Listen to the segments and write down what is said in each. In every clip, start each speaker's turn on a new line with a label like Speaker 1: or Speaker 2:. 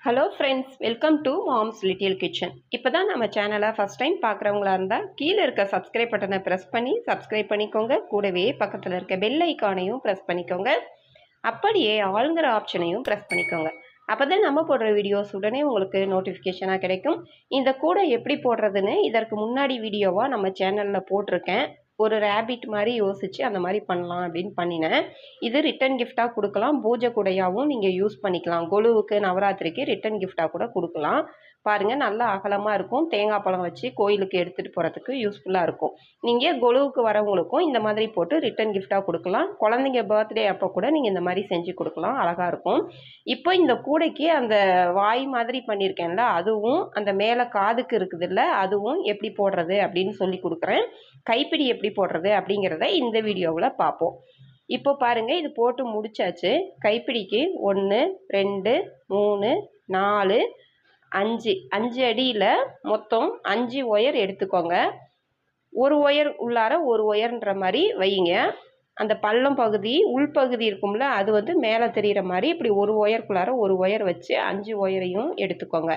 Speaker 1: Hello friends, welcome to moms little kitchen. இப்போ தான் நம்ம சேனலை ஃபஸ்ட் டைம் பார்க்குறவங்களா இருந்தால் கீழே இருக்க சப்ஸ்கிரைப் பட்டனை ப்ரெஸ் பண்ணி சப்ஸ்கிரைப் பண்ணிக்கோங்க. கூடவே பக்கத்தில் இருக்க பெல் ஐக்கானையும் ப்ரெஸ் பண்ணிக்கோங்க. அப்படியே ஆளுங்கிற ஆப்ஷனையும் ப்ரெஸ் பண்ணிக்கோங்க. அப்போ தான் நம்ம போடுற வீடியோஸ் உடனே உங்களுக்கு நோட்டிஃபிகேஷனாக கிடைக்கும். இந்த கூடை எப்படி போடுறதுன்னு இதற்கு முன்னாடி வீடியோவாக நம்ம சேனலில் போட்டிருக்கேன். ஒரு ரேபிட் மாதிரி யோசித்து அந்த மாதிரி பண்ணலாம் அப்படின்னு பண்ணினேன். இது ரிட்டன் கிஃப்டாக கொடுக்கலாம், பூஜை கூடையாகவும் நீங்கள் யூஸ் பண்ணிக்கலாம். கொலுவுக்கு நவராத்திரிக்கு ரிட்டன் கிஃப்டாக கூட கொடுக்கலாம். பாருங்கள், நல்லா அகலமாக இருக்கும். தேங்காய் பழம் வச்சு கோயிலுக்கு எடுத்துகிட்டு போகிறதுக்கு யூஸ்ஃபுல்லாக இருக்கும். நீங்கள் கொலுவுக்கு வரவங்களுக்கும் இந்த மாதிரி போட்டு ரிட்டன் கிஃப்டாக கொடுக்கலாம். குழந்தைங்க பர்த்டே அப்போ கூட நீங்கள் இந்த மாதிரி செஞ்சு கொடுக்கலாம், அழகாக இருக்கும். இப்போ இந்த கூடைக்கு அந்த வாய் மாதிரி பண்ணியிருக்கேன்ல, அதுவும் அந்த மேலே காதுக்கு இருக்குதுல்ல, அதுவும் எப்படி போடுறது அப்படின்னு சொல்லி கொடுக்குறேன். கைப்பிடி எப்படி போடுறது அப்படிங்கிறத இந்த வீடியோவில் பார்ப்போம். இப்போ பாருங்க, இது போட்டு முடிச்சாச்சு. கைப்பிடிக்கு 1 2 3 4 5 அடியில் மொத்தம் 5 ஒயர் எடுத்துக்கோங்க. ஒரு ஒயர் உள்ளார ஒரு ஒயர்ன்ற மாதிரி வைங்க. அந்த பள்ளம் பகுதி உள்பகுதி இருக்கும்ல, அது வந்து மேலே தெரிகிற மாதிரி இப்படி ஒரு ஒயருக்குள்ளார ஒரு ஒயர் வச்சு 5 ஒயரையும் எடுத்துக்கோங்க.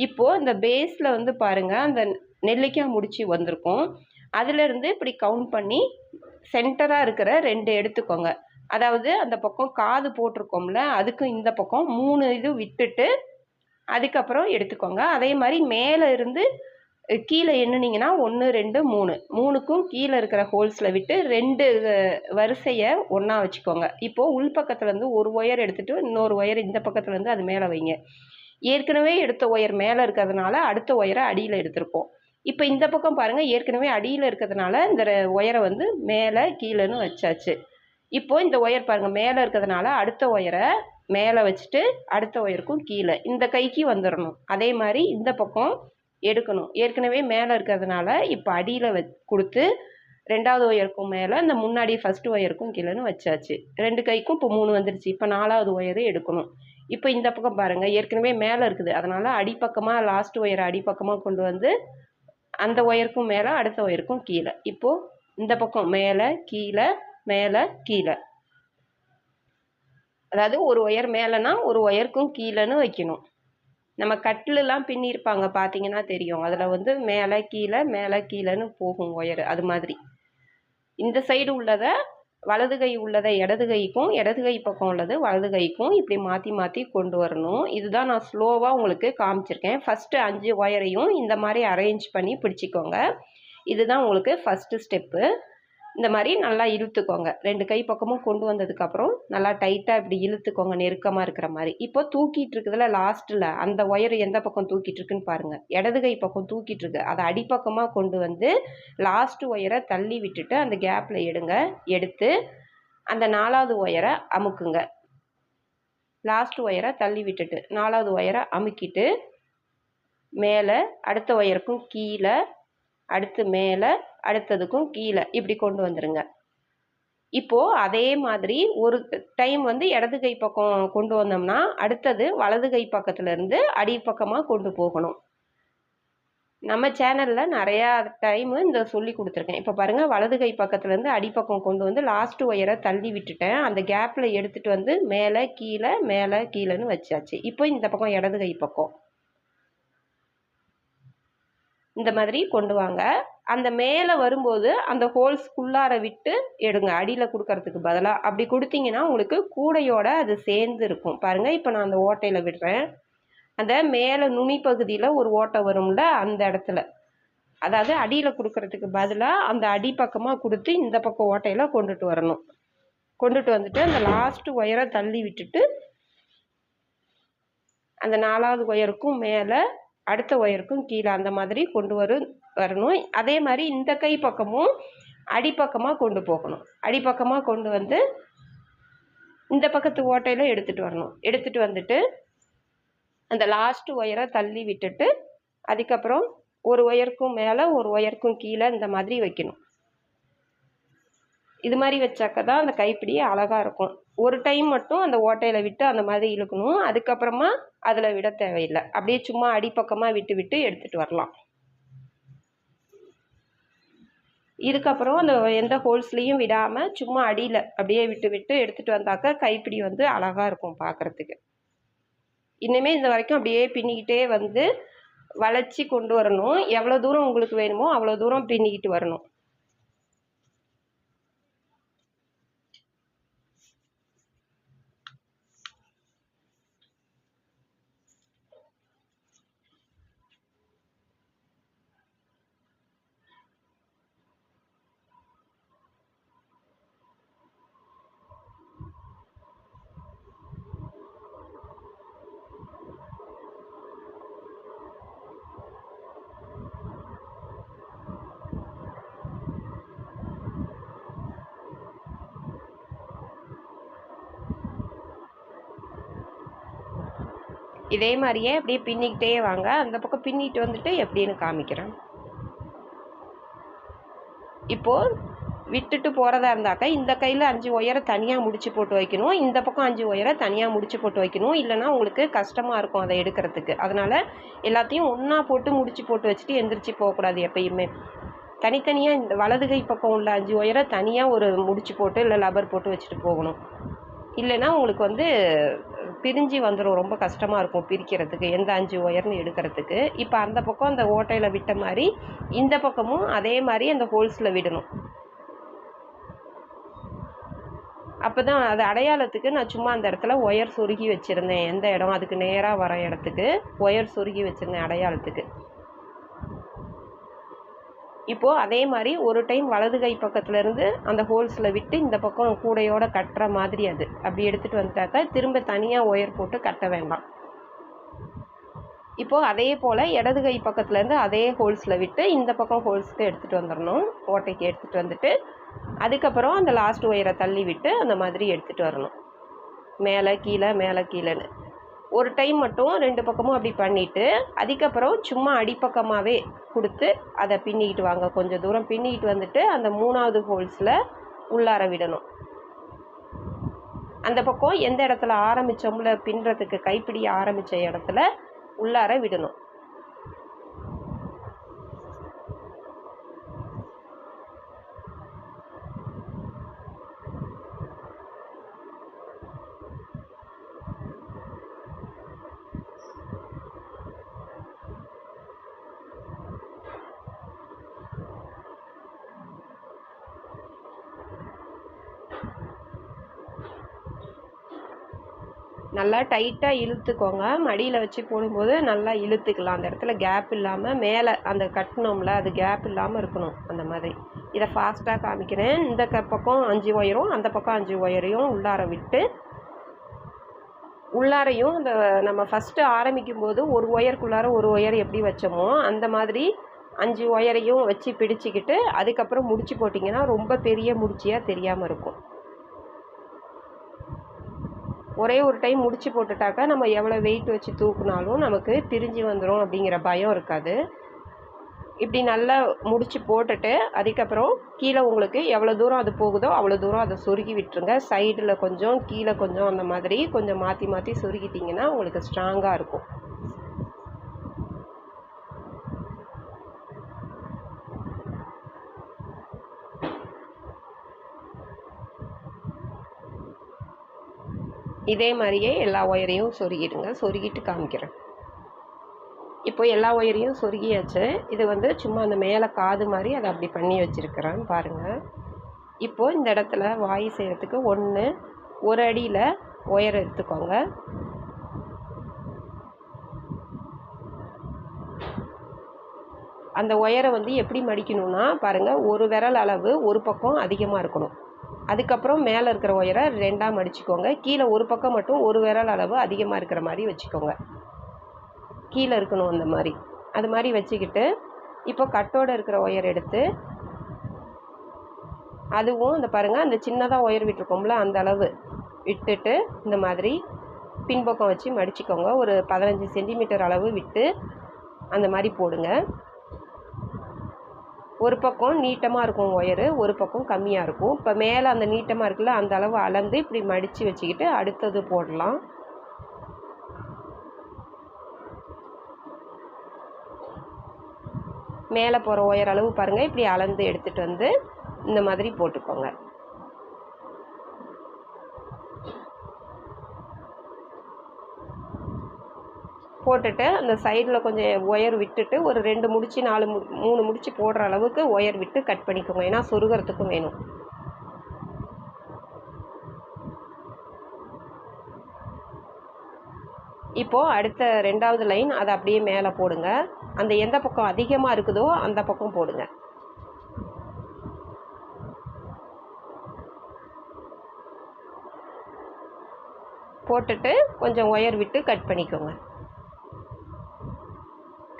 Speaker 1: இப்போது இந்த பேஸில் வந்து பாருங்கள், அந்த நெல்லிக்காய் முடிச்சு வந்திருக்கும். அதிலிருந்து இப்படி கவுண்ட் பண்ணி சென்டராக இருக்கிற 2 எடுத்துக்கோங்க. அதாவது அந்த பக்கம் காது போட்டிருக்கோம்ல, அதுக்கு இந்த பக்கம் 3 இது விட்டுட்டு அதுக்கப்புறம் எடுத்துக்கோங்க. அதே மாதிரி மேலே இருந்து கீழே எண்ணுனீங்கன்னா 1 2 3 3க்கும் கீழே இருக்கிற ஹோல்ஸில் விட்டு 2 வரிசையை ஒன்றா வச்சுக்கோங்க. இப்போது உள்பக்கத்துலேருந்து ஒரு ஒயர் எடுத்துகிட்டு இன்னொரு ஒயர் இந்த பக்கத்துலேருந்து அது மேலே வைங்க. ஏற்கனவே எடுத்த ஒயர் மேலே இருக்கிறதுனால அடுத்த ஒயரை அடியில் எடுத்திருக்கோம். இப்போ இந்த பக்கம் பாருங்கள், ஏற்கனவே அடியில் இருக்கிறதுனால இந்த ஒயரை வந்து மேலே கீழேன்னு வச்சாச்சு. இப்போது இந்த ஒயர் பாருங்கள், மேலே இருக்கிறதுனால அடுத்த ஒயரை மேலே வச்சுட்டு அடுத்த ஒயருக்கும் கீழே இந்த கைக்கு வந்துடணும். அதே மாதிரி இந்த பக்கம் எடுக்கணும். ஏற்கனவே மேலே இருக்கிறதுனால இப்போ அடியில் கொடுத்து 2வது ஒயருக்கும் மேலே இந்த முன்னாடி ஃபஸ்ட்டு ஒயருக்கும் கீழேன்னு வச்சாச்சு. 2 கைக்கும் இப்போ 3 வந்துடுச்சு. இப்போ 4வது ஒயரு எடுக்கணும். இப்போ இந்த பக்கம் பாருங்கள், ஏற்கனவே மேலே இருக்குது, அதனால் அடிப்பக்கமாக லாஸ்ட் ஒயரை அடிப்பக்கமாக கொண்டு வந்து அந்த ஒயருக்கும் மேலே அடுத்த ஒயருக்கும் கீழே. இப்போது இந்த பக்கம் மேலே கீழே மேலே கீழே, அதாவது ஒரு ஒயர் மேலேனா ஒரு ஒயருக்கும் கீழேன்னு வைக்கணும். நம்ம கட்டிலெலாம் பின்னிருப்பாங்க, பார்த்தீங்கன்னா தெரியும். அதில் வந்து மேலே கீழேன்னு போகும் ஒயர். அது மாதிரி இந்த சைடு உள்ளதை வலது கை உள்ளதை இடது கைக்கும், இடது கை பக்கம் உள்ளது வலது கைக்கும் இப்படி மாற்றி மாற்றி கொண்டு வரணும். இதுதான் நான் ஸ்லோவாக உங்களுக்கு காமிச்சிருக்கேன். ஃபஸ்ட்டு 5 ஒயரையும் இந்த மாதிரி அரேஞ்ச் பண்ணி பிடிச்சிக்கோங்க. இதுதான் உங்களுக்கு ஃபஸ்ட்டு ஸ்டெப்பு. இந்த மாதிரி நல்லா இழுத்துக்கோங்க. 2 கை பக்கமும் கொண்டு வந்ததுக்கப்புறம் நல்லா டைட்டாக இப்படி இழுத்துக்கோங்க, நெருக்கமாக இருக்கிற மாதிரி. இப்போ தூக்கிட்டு இருக்குதுல லாஸ்ட்டில், அந்த ஒயர் எந்த பக்கம் தூக்கிட்டு இருக்குன்னு பாருங்கள். இடது கை பக்கம் தூக்கிட்டு இருக்கு. அதை அடிப்பக்கமாக கொண்டு வந்து லாஸ்ட் ஒயரை தள்ளி விட்டுட்டு அந்த கேப்பில் எடுங்க. எடுத்து அந்த 4வது ஒயரை அமுக்குங்க. லாஸ்ட் ஒயரை தள்ளி விட்டுட்டு 4வது ஒயரை அமுக்கிட்டு மேலே அடுத்த ஒயருக்கும் கீழே, அடுத்து மேலே, அடுத்ததுக்கும் கீழே இப்படி கொண்டு வந்துடுங்க. இப்போது அதே மாதிரி ஒரு டைம் வந்து இடது கை பக்கம் கொண்டு வந்தோம்னா அடுத்தது வலது கை பக்கத்துலேருந்து அடிப்பக்கமாக கொண்டு போகணும். நம்ம சேனலில் நிறையா டைமு இந்த சொல்லி கொடுத்துருக்கேன். இப்போ பாருங்கள், வலது கை பக்கத்துலேருந்து அடிப்பக்கம் கொண்டு வந்து லாஸ்ட் ஒயரை தள்ளி விட்டுட்டேன். அந்த கேப்பில் எடுத்துகிட்டு வந்து மேலே கீழேன்னு வச்சாச்சு. இப்போ இந்த பக்கம் இடது கை பக்கம் இந்த மாதிரி கொண்டு வாங்க. அந்த மேலே வரும்போது அந்த ஹோல்ஸ்குள்ளார விட்டு எடுங்க, அடியில் கொடுக்கறதுக்கு பதிலாக. அப்படி கொடுத்தீங்கன்னா உங்களுக்கு கூடையோட அது சேர்ந்து இருக்கும். பாருங்கள், இப்போ நான் அந்த ஓட்டையில் விடுறேன். அந்த மேலே நுனி பகுதியில் ஒரு ஓட்டை வரும்ல, அந்த இடத்துல, அதாவது அடியில் கொடுக்கறதுக்கு பதிலாக அந்த அடிப்பக்கமாக கொடுத்து இந்த பக்கம் ஓட்டையில் கொண்டுட்டு வரணும். கொண்டுட்டு வந்துட்டு அந்த லாஸ்ட்டு ஒயரை தள்ளி விட்டுட்டு அந்த 4வது ஒயருக்கும் மேலே அடுத்த ஒயருக்கும் கீழே அந்த மாதிரி கொண்டு வரணும். அதே மாதிரி இந்த கை பக்கமும் அடிப்பக்கமாக கொண்டு போகணும். அடிப்பக்கமாக கொண்டு வந்து இந்த பக்கத்து ஓட்டையில் எடுத்துகிட்டு வரணும். எடுத்துகிட்டு வந்துட்டு அந்த லாஸ்ட் ஒயரை தள்ளி விட்டுட்டு அதுக்கப்புறம் ஒரு ஒயருக்கும் மேலே ஒரு ஒயருக்கும் கீழே இந்த மாதிரி வைக்கணும். இது மாதிரி வச்சாக்க தான் அந்த கைப்பிடி அழகாக இருக்கும். ஒரு டைம் மட்டும் அந்த ஓட்டையில் விட்டு அந்த மாதிரி இழுக்கணும். அதுக்கப்புறமா அதில் விட தேவையில்லை. அப்படியே சும்மா அடிப்பக்கமாக விட்டு விட்டு எடுத்துகிட்டு வரலாம். இதுக்கப்புறம் அந்த எந்த ஹோல்ஸ்லேயும் விடாமல் சும்மா அடியில் அப்படியே விட்டு விட்டு எடுத்துகிட்டு வந்தாக்க கைப்பிடி வந்து அழகாக இருக்கும் பார்க்குறதுக்கு. இன்னுமே இந்த வரைக்கும் அப்படியே பின்னிக்கிட்டே வந்து வளைச்சி கொண்டு வரணும். எவ்வளோ தூரம் உங்களுக்கு வேணுமோ அவ்வளோ தூரம் பின்னிக்கிட்டு வரணும். இதே மாதிரியே அப்படியே பின்னிக்கிட்டே வாங்க. அந்த பக்கம் பின்னிட்டு வந்துட்டு எப்படின்னு காமிக்கிறேன். இப்போது விட்டுட்டு போகிறதா இருந்தாக்கா இந்த கையில் 5 ஒயரை தனியாக முடிச்சு போட்டு வைக்கணும். இந்த பக்கம் 5 ஒயரை தனியாக முடிச்சு போட்டு வைக்கணும். இல்லைனா உங்களுக்கு கஷ்டமாக இருக்கும் அதை எடுக்கிறதுக்கு. அதனால் எல்லாத்தையும் ஒன்றா போட்டு முடிச்சு போட்டு வச்சுட்டு எந்திரிச்சு போகக்கூடாது. எப்பயுமே தனித்தனியாக இந்த வலது கை பக்கம் உள்ள 5 ஒயரை தனியாக ஒரு முடிச்சு போட்டு இல்லை லப்பர் போட்டு வச்சுட்டு போகணும். இல்லைன்னா உங்களுக்கு வந்து பிரிஞ்சு வந்துடும். ரொம்ப கஷ்டமாக இருக்கும் பிரிக்கிறதுக்கு, எந்த 5 ஒயர்னு எடுக்கிறதுக்கு. இப்போ அந்த பக்கம் அந்த ஓட்டையில் விட்ட மாதிரி இந்த பக்கமும் அதே மாதிரி அந்த ஹோல்ஸில் விடணும். அப்போ தான் அது அடையாளத்துக்கு நான் சும்மா அந்த இடத்துல ஒயர் சொருகி வச்சுருந்தேன். எந்த இடம் அதுக்கு நேராக வர இடத்துக்கு ஒயர் சொருகி வச்சுருந்தேன் அடையாளத்துக்கு. இப்போது அதே மாதிரி ஒரு டைம் வலது கை பக்கத்துலேருந்து அந்த ஹோல்ஸில் விட்டு இந்த பக்கம் கூடையோடு கட்டுற மாதிரி அது அப்படி எடுத்துகிட்டு வந்துட்டாக்கா திரும்ப தனியாக ஒயர் போட்டு கட்ட வேண்டாம். இப்போது அதே போல் இடது கை பக்கத்துலேருந்து அதே ஹோல்ஸில் விட்டு இந்த பக்கம் ஹோல்ஸுக்கு எடுத்துகிட்டு வந்துடணும். ஓட்டைக்கு எடுத்துகிட்டு வந்துட்டு அதுக்கப்புறம் அந்த லாஸ்ட் ஒயரை தள்ளி விட்டு அந்த மாதிரி எடுத்துகிட்டு வரணும். மேலே கீழேன்னு ஒரு டைம் மட்டும் 2 பக்கமும் அப்படி பண்ணிவிட்டு அதுக்கப்புறம் சும்மா அடிப்பக்கமாகவே கொடுத்து அதை பின்னிக்கிட்டு வாங்க. கொஞ்சம் தூரம் பின்னிக்கிட்டு வந்துட்டு அந்த 3வது ஹோல்ஸில் உள்ளார விடணும். அந்த பக்கம் எந்த இடத்துல ஆரம்பித்தோம்ல பின்னுறதுக்கு கைப்பிடி ஆரம்பித்த இடத்துல உள்ளார விடணும். நல்லா டைட்டாக இழுத்துக்கோங்க. மடியில் வச்சு போடும்போது நல்லா இழுத்துக்கலாம். அந்த இடத்துல கேப் இல்லாமல் மேலே அந்த கட்டினோம்ல அது கேப் இல்லாமல் இருக்கணும். அந்த மாதிரி இதை ஃபாஸ்ட்டாக காமிக்கிறேன். இந்த பக்கம் 5 ஒயரும் அந்த பக்கம் 5 ஒயரையும் உள்ளார விட்டு உள்ளாரையும் அந்த நம்ம ஃபஸ்ட்டு ஆரம்பிக்கும் போது ஒரு ஒயருக்குள்ளார ஒரு ஒயர் எப்படி வச்சோமோ அந்த மாதிரி 5 ஒயரையும் வச்சு பிடிச்சிக்கிட்டு அதுக்கப்புறம் முடிச்சு போட்டிங்கன்னா ரொம்ப பெரிய முடிச்சியாக தெரியாமல் இருக்கும். ஒரே ஒரு டைம் முடிச்சு போட்டுட்டாக்கா நம்ம எவ்வளோ வெயிட் வச்சு தூக்குனாலும் நமக்கு பிரிஞ்சு வந்துடும் அப்படிங்கிற பயம் இருக்காது. இப்படி நல்லா முடிச்சு போட்டுட்டு அதுக்கப்புறம் கீழே உங்களுக்கு எவ்வளோ தூரம் அது போகுதோ அவ்வளோ தூரம் அதை சொருகி விட்டுருங்க. சைடில் கொஞ்சம் கீழே கொஞ்சம் அந்த மாதிரி கொஞ்சம் மாற்றி மாற்றி சொருகிட்டிங்கன்னா உங்களுக்கு ஸ்ட்ராங்காக இருக்கும். இதே மாதிரியே எல்லா ஒயரையும் சொருகிடுங்க. சொருகிட்டு காமிக்கிறேன். இப்போ எல்லா ஒயரையும் சொருகியாச்சு. இது வந்து சும்மா அந்த மேலே காது மாதிரி அதை அப்படி பண்ணி வச்சுருக்கிறேன் பாருங்கள். இப்போது இந்த இடத்துல வாய் செய்கிறதுக்கு ஒரு அடியில் ஒயர் எடுத்துக்கோங்க. அந்த ஒயரை வந்து எப்படி மடிக்கணும்னா பாருங்கள், ஒரு விரல் அளவு ஒரு பக்கம் அதிகமாக இருக்கணும். அதுக்கப்புறம் மேலே இருக்கிற ஒயரை 2ஆக மடிச்சுக்கோங்க. கீழே ஒரு பக்கம் மட்டும் ஒரு விரல் அளவு அதிகமாக இருக்கிற மாதிரி வச்சுக்கோங்க. கீழே இருக்கணும் அந்த மாதிரி. அது மாதிரி வச்சுக்கிட்டு இப்போ கட்டோடு இருக்கிற ஒயர் எடுத்து அதுவும் இந்த பாருங்கள் அந்த சின்னதாக ஒயர் விட்டுருக்கோம்ல அந்த அளவு விட்டுட்டு இந்த மாதிரி பின்பக்கம் வச்சு மடிச்சுக்கோங்க. ஒரு 15 சென்டிமீட்டர் அளவு விட்டு அந்த மாதிரி போடுங்க. ஒரு பக்கம் நீட்டமாக இருக்கும் ஒயரு, ஒரு பக்கம் கம்மியாக இருக்கும். இப்போ மேலே அந்த நீட்டமாக இருக்குல்ல அந்த அளவு அளந்து இப்படி மடித்து வச்சுக்கிட்டு அடுத்தது போடலாம். மேலே போகிற ஒயர் அளவு பாருங்கள், இப்படி அளந்து எடுத்துகிட்டு வந்து இந்த மாதிரி போட்டுக்கோங்க. போட்டுட்டு அந்த சைடில் கொஞ்சம் ஒயர் விட்டுட்டு ஒரு 2 முடிச்சு 3 முடிச்சு போடுற அளவுக்கு ஒயர் விட்டு கட் பண்ணிக்கோங்க. ஏன்னா சொருகிறதுக்கும் வேணும். இப்போது அடுத்த 2வது லைன் அதை அப்படியே மேலே போடுங்க. அந்த எந்த பக்கம் அதிகமாக இருக்குதோ அந்த பக்கம் போடுங்க. போட்டுட்டு கொஞ்சம் ஒயர் விட்டு கட் பண்ணிக்கோங்க.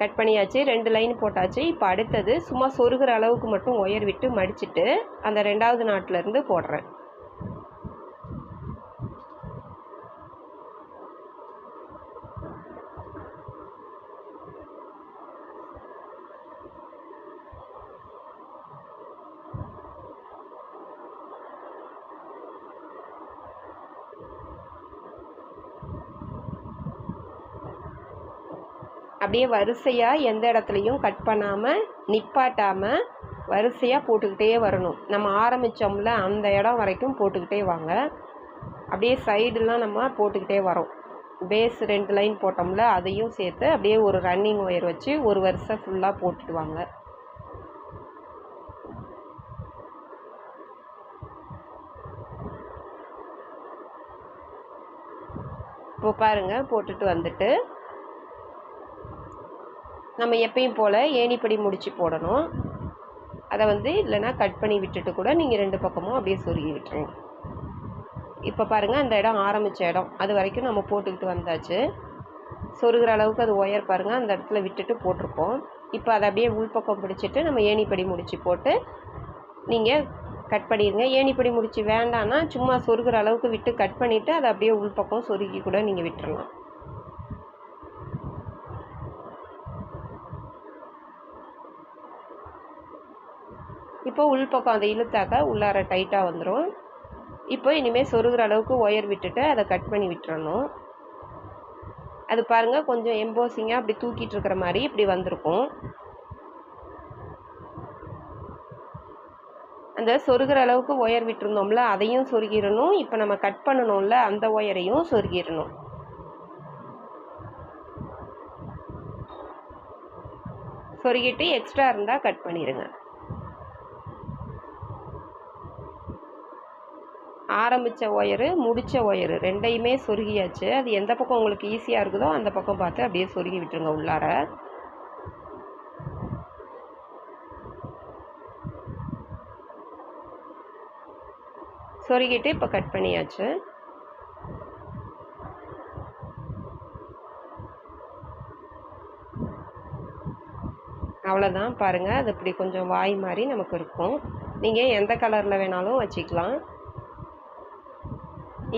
Speaker 1: கட் பண்ணியாச்சு. 2 லைன் போட்டாச்சு. இப்போ அடுத்தது சும்மா சொருகிற அளவுக்கு மட்டும் ஒயர் விட்டு மடிச்சுட்டு அந்த 2வது நாட்டிலேருந்து போடுறேன். அப்படியே வரிசையாக எந்த இடத்துலையும் கட் பண்ணாமல் நிப்பாட்டாமல் வரிசையாக போட்டுக்கிட்டே வரணும். நம்ம ஆரம்பித்தோம்ல அந்த இடம் வரைக்கும் போட்டுக்கிட்டே வாங்க. அப்படியே சைடுலாம் நம்ம போட்டுக்கிட்டே வரோம். பேஸ் 2 லைன் போட்டோம்ல அதையும் சேர்த்து அப்படியே ஒரு ரன்னிங் ஒயர் வச்சு ஒரு வரிசை ஃபுல்லாக போட்டுட்டு வாங்க. இப்போ பாருங்கள் போட்டுட்டு வந்துட்டு நம்ம எப்பயும் போல் ஏணிப்படி முடிச்சு போடணும். அதை இல்லைன்னா கட் பண்ணி விட்டுட்டு கூட நீங்கள் 2 பக்கமும் அப்படியே சொருகி விட்டுருங்க. இப்போ பாருங்கள் அந்த இடம் ஆரம்பித்த இடம் அது வரைக்கும் நம்ம போட்டுக்கிட்டு வந்தாச்சு. சொருகிற அளவுக்கு அது ஒயர் பாருங்கள் அந்த இடத்துல விட்டுட்டு போட்டிருப்போம். இப்போ அதை அப்படியே உள்பக்கம் பிடிச்சிட்டு நம்ம ஏணிப்படி முடிச்சு போட்டு நீங்கள் கட் பண்ணிடுங்க. ஏணிப்படி முடிச்சு வேண்டான்னா சும்மா சொருகிற அளவுக்கு விட்டு கட் பண்ணிவிட்டு அதை அப்படியே உள்பக்கம் சொருகி கூட நீங்கள் விட்டுறலாம். இப்போ உள்பக்கம் அதை இழுத்தாக்க உள்ளார டைட்டாக வந்துடும். இப்போ இனிமேல் சொருகிற அளவுக்கு ஒயர் விட்டுட்டு அதை கட் பண்ணி விட்டுறணும். அது பாருங்கள் கொஞ்சம் எம்போசிங்காக அப்படி தூக்கிட்டு இருக்கிற மாதிரி இப்படி வந்திருக்கும். அந்த சொருகிற அளவுக்கு ஒயர் விட்டுருந்தோம்ல அதையும் சொருகிடணும். இப்போ நம்ம கட் பண்ணணும்ல அந்த ஒயரையும் சொருகிடணும். சொருகிட்டு எக்ஸ்ட்ரா இருந்தால் கட் பண்ணிடுங்க. ஆரம்பித்த ஒயரு முடித்த ஒயரு 2யுமே சொருகியாச்சு. அது எந்த பக்கம் உங்களுக்கு ஈஸியாக இருக்குதோ அந்த பக்கம் பார்த்து அப்படியே சொருகி விட்டுருங்க உள்ளார. சொருகிட்டு இப்போ கட் பண்ணியாச்சு. அவ்வளோதான் பாருங்கள். அது இப்படி கொஞ்சம் வாய் மாதிரி நமக்கு இருக்கும். நீங்கள் எந்த கலரில் வேணாலும் வச்சுக்கலாம்.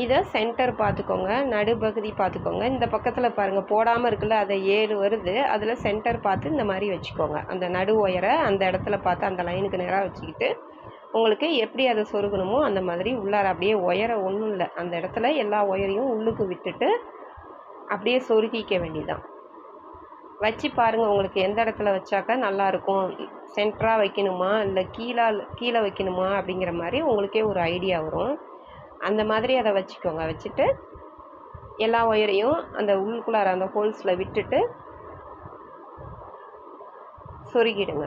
Speaker 1: இதை சென்டர் பார்த்துக்கோங்க, நடுப்பகுதி பார்த்துக்கோங்க. இந்த பக்கத்தில் பாருங்கள் போடாமல் இருக்குல்ல அதை 7 வருது. அதில் சென்டர் பார்த்து இந்த மாதிரி வச்சுக்கோங்க. அந்த நடு ஒயரை அந்த இடத்துல பார்த்து அந்த லைனுக்கு நேராக வச்சுக்கிட்டு உங்களுக்கு எப்படி அதை சொருகணுமோ அந்த மாதிரி உள்ளார அப்படியே ஒயரை ஒன்றும் இல்லை அந்த இடத்துல எல்லா ஒயரையும் உள்ளுக்கு விட்டுட்டு அப்படியே சொருகிக்க வேண்டியதான். வச்சு பாருங்கள் உங்களுக்கு எந்த இடத்துல வச்சாக்கா நல்லாயிருக்கும். சென்டராக வைக்கணுமா இல்லை கீழே வைக்கணுமா அப்படிங்கிற மாதிரி உங்களுக்கே ஒரு ஐடியா வரும். அந்த மாதிரி அதை வச்சுக்கோங்க. வச்சுட்டு எல்லா ஒயரையும் அந்த உள்ளுக்குள்ளார அந்த ஹோல்ஸில் விட்டுட்டு சொருகிடுங்க.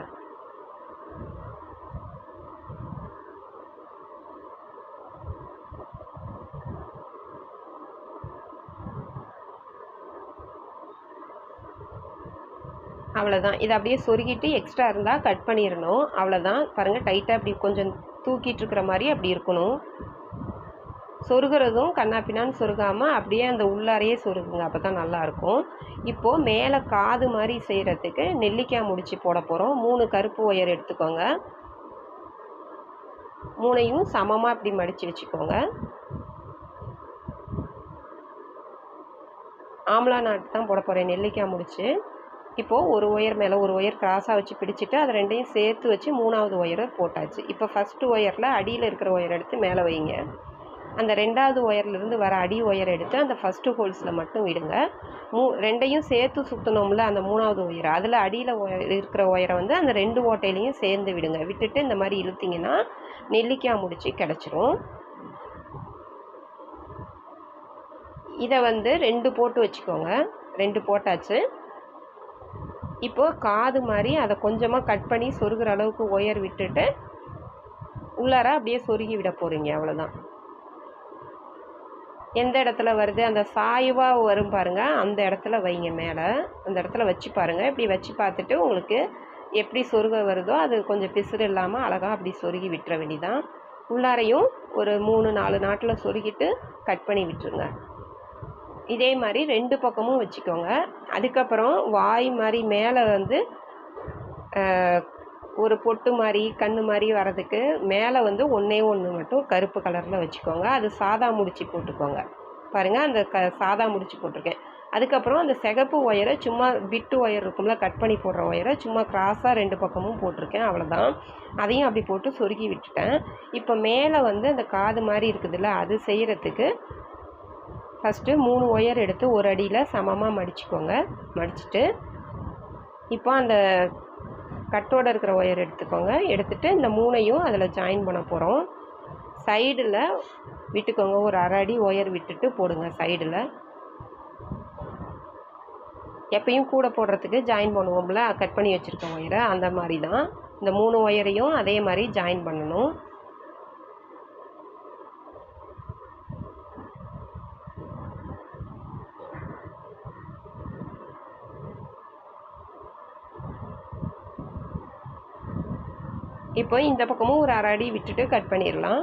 Speaker 1: அவ்வளோதான். இதை அப்படியே சொருகிட்டு எக்ஸ்ட்ரா இருந்தால் கட் பண்ணிடணும். அவ்வளோதான் பாருங்கள் டைட்டாக அப்படி கொஞ்சம் தூக்கிட்டு இருக்கிற மாதிரி அப்படி இருக்கணும். சொருகிறதும் கண்ணாப்பின்னான்னு சொருகாமல் அப்படியே அந்த உள்ளாரையே சொருகுங்க. அப்போ தான் நல்லாயிருக்கும். இப்போது மேலே காது மாதிரி செய்கிறதுக்கு நெல்லிக்காய் முடிச்சு போட போகிறோம். 3 கருப்பு ஒயர் எடுத்துக்கோங்க. 3யும் சமமாக இப்படி மடித்து வச்சுக்கோங்க. ஆம்லா நாட்டு தான் போட போகிறேன் நெல்லிக்காய் முடிச்சு. இப்போது ஒரு ஒயர் மேலே ஒரு ஒயர் கிராஸாக வச்சு பிடிச்சிட்டு அதை 2யும் சேர்த்து வச்சு 3வது ஒயரை போட்டாச்சு. இப்போ ஃபஸ்ட்டு ஒயரில் அடியில் இருக்கிற ஒயர் எடுத்து மேலே வைங்க. அந்த 2வது ஒயர்லேருந்து வர அடி ஒயர் எடுத்து அந்த ஃபஸ்ட்டு ஹோல்ஸில் மட்டும் விடுங்க. 2யும் சேர்த்து சுற்றணும்ல அந்த 3வது ஒயர் அதில் அடியில் இருக்கிற ஒயரை அந்த 2 ஓட்டையிலையும் சேர்ந்து விடுங்க. விட்டுட்டு இந்த மாதிரி இழுத்திங்கன்னா நெல்லிக்காய் முடிச்சு கிடச்சிரும். இதை 2 போட்டு வச்சுக்கோங்க. 2 போட்டாச்சு. இப்போது காது மாதிரி அதை கொஞ்சமாக கட் பண்ணி சொருகிற அளவுக்கு ஒயர் விட்டுட்டு உள்ளார அப்படியே சொருகி விட போகிறீங்க. அவ்வளோதான். எந்த இடத்துல வருது அந்த சாய்வாக வரும் பாருங்கள், அந்த இடத்துல வைங்க. மேலே அந்த இடத்துல வச்சு பாருங்கள். இப்படி வச்சு பார்த்துட்டு உங்களுக்கு எப்படி சொருக வருதோ அது கொஞ்சம் பிசுறு இல்லாமல் அழகாக அப்படி சொருகி விட்டுற வேண்டிதான். உள்ளாரையும் ஒரு 3-4 நாட்டில் சொருகிட்டு கட் பண்ணி விட்டுருங்க. இதே மாதிரி 2 பக்கமும் வச்சுக்கோங்க. அதுக்கப்புறம் வாய் மாதிரி மேலே வந்து ஒரு பொட்டு மாதிரி கண்ணு மாதிரி வர்றதுக்கு மேலே வந்து ஒன்றே ஒன்று மட்டும் கருப்பு கலரில் வச்சுக்கோங்க. அது சாதா முடிச்சு போட்டுக்கோங்க. பாருங்கள், அந்த சாதா முடிச்சு போட்டிருக்கேன். அதுக்கப்புறம் அந்த சிகப்பு ஒயரை சும்மா பிட்டு ஒயர் இருக்கும்ல, கட் பண்ணி போடுற ஒயரை சும்மா கிராஸாக 2 பக்கமும் போட்டிருக்கேன். அவ்வளோதான். அதையும் அப்படி போட்டு சொருகி விட்டுட்டேன். இப்போ மேலே வந்து அந்த காது மாதிரி இருக்குதுல்ல, அது செய்கிறதுக்கு ஃபஸ்ட்டு 3 ஒயர் எடுத்து ஒரு அடியில் சமமாக மடிச்சுக்கோங்க. மடிச்சுட்டு இப்போ அந்த கட்டோடு இருக்கிற ஒயர் எடுத்துக்கோங்க. எடுத்துகிட்டு இந்த 3ஐயும் அதில் ஜாயின் பண்ண போகிறோம். சைடில் விட்டுக்கோங்க. ஒரு அரை அடி ஒயர் விட்டுட்டு போடுங்க சைடில். எப்பயும் கூட போடுறதுக்கு ஜாயின் பண்ணுவோம்ல, கட் பண்ணி வச்சுருக்க ஒயரை, அந்த மாதிரி தான் இந்த 3 ஒயரையும் அதே மாதிரி ஜாயின் பண்ணணும். இப்போ இந்த பக்கமும் ஒரு அரை அடி விட்டுட்டு கட் பண்ணிடலாம்.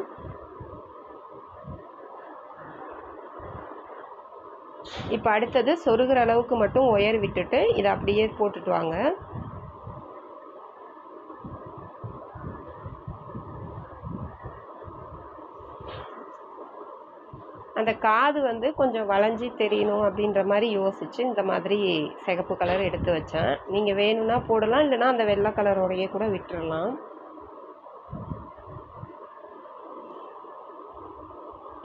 Speaker 1: இப்போ அடுத்தது சொருகிற அளவுக்கு மட்டும் ஒயர் விட்டுட்டு இதை அப்படியே போட்டுட்டு வாங்க. அந்த காது வந்து கொஞ்சம் வளைஞ்சி தெரியணும் அப்படின்ற மாதிரி யோசித்து இந்த மாதிரி சிகப்பு கலர் எடுத்து வச்சேன். நீங்கள் வேணும்னா போடலாம், இல்லைனா அந்த வெள்ளை கலரோடையே கூட விட்டுடலாம்.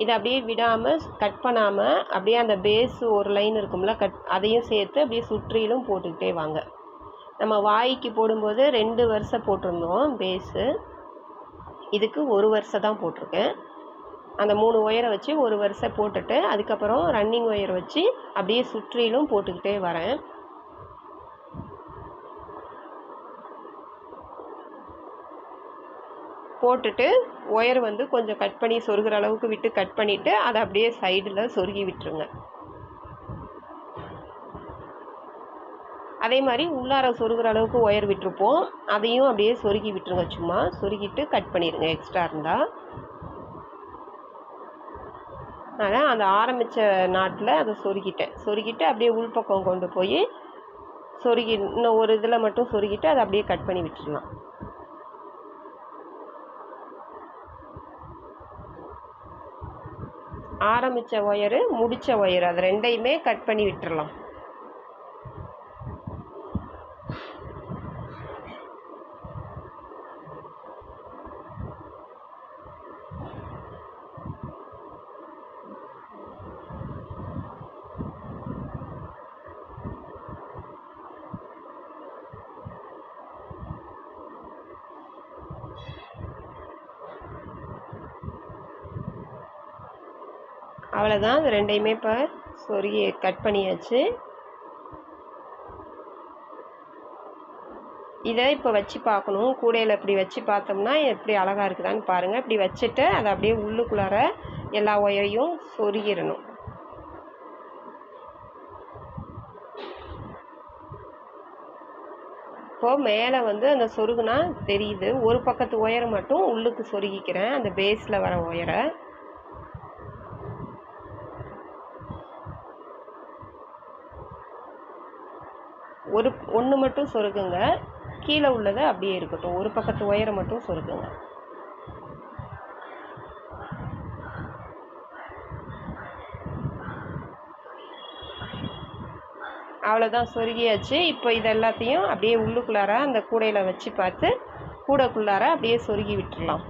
Speaker 1: இதை அப்படியே விடாமல் கட் பண்ணாமல் அப்படியே அந்த பேஸு ஒரு லைன் இருக்கும்ல, அதையும் சேர்த்து அப்படியே சுற்றிலும் போட்டுக்கிட்டே வாங்க. நம்ம வாய்க்கு போடும்போது 2 வரிசை போட்டிருந்தோம் பேஸு, இதுக்கு 1 வரிசை தான் போட்டிருக்கேன். அந்த 3 ஒயரை வச்சு 1 வரிசை போட்டுட்டு அதுக்கப்புறம் ரன்னிங் ஒயர் வச்சு அப்படியே சுற்றிலும் போட்டுக்கிட்டே வரேன். போட்டுட்டு ஒயர் வந்து கொஞ்சம் கட் பண்ணி சொருகிற அளவுக்கு விட்டு கட் பண்ணிவிட்டு அதை அப்படியே சைடில் சொருகி விட்டுருங்க. அதே மாதிரி உள்ளார சொருகிற அளவுக்கு ஒயர் விட்டுருப்போம், அதையும் அப்படியே சொருகி விட்டுருங்க. சும்மா சொருகிட்டு கட் பண்ணிடுங்க எக்ஸ்ட்ரா இருந்தால். ஆனால் அந்த ஆரம்பித்த நாட்டில் அதை சொருகிட்டு அப்படியே உள்பக்கம் கொண்டு போய் சொருகி இன்னும் ஒரு இதில் மட்டும் சொருகிட்டு அதை அப்படியே கட் பண்ணி விட்டுடலாம். ஆரம்பித்த ஒயரு முடித்த ஒயரு அது 2ஐயுமே கட் பண்ணி விட்டுடலாம். அவ்வளோதான். அது 2ஐயுமே இப்போ சொருகி கட் பண்ணியாச்சு. இதை இப்போ வச்சு பார்க்கணும். கூடையில் இப்படி வச்சு பார்த்தோம்னா எப்படி அழகாக இருக்குதான்னு பாருங்கள். இப்படி வச்சுட்டு அதை அப்படியே உள்ளுக்குள்ளார எல்லா ஒயரையும் சொருகிடணும். இப்போது மேலே வந்து அந்த சொருகுனா தெரியுது. ஒரு பக்கத்து ஒயரை மட்டும் உள்ளுக்கு சொருகிக்கிறேன், அந்த பேஸில் வர ஒயரை. ஒன்று மட்டும் சொருகுங்க, கீழே உள்ளதை அப்படியே இருக்கட்டும். ஒரு பக்கத்து ஒயரை மட்டும் சொருகுங்க. அவ்வளோதான், சொருகியாச்சு. இப்போ இது எல்லாத்தையும் அப்படியே உள்ளுக்குள்ளார அந்த கூடையில் வச்சு பார்த்து கூடைக்குள்ளார அப்படியே சொருகி விட்டுடலாம்.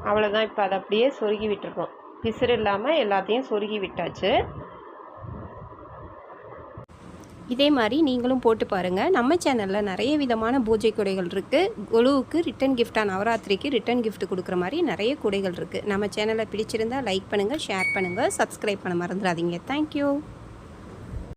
Speaker 1: அவ்வளோதான். இப்போ அதை அப்படியே சொருகி விட்டுருக்கோம். பிசுறு இல்லாமல் எல்லாத்தையும் சொருகி விட்டாச்சு. இதே மாதிரி நீங்களும் போட்டு பாருங்கள். நம்ம சேனலில் நிறைய விதமான பூஜை குடைகள் இருக்குது. குழுவுக்கு ரிட்டன் கிஃப்டாக நவராத்திரிக்கு ரிட்டன் கிஃப்ட் கொடுக்குற மாதிரி நிறைய குடைகள் இருக்குது. நம்ம சேனலை பிடிச்சிருந்தால் லைக் பண்ணுங்கள், ஷேர் பண்ணுங்கள், சப்ஸ்கிரைப் பண்ண மறந்துடாதீங்க. தேங்க்யூ.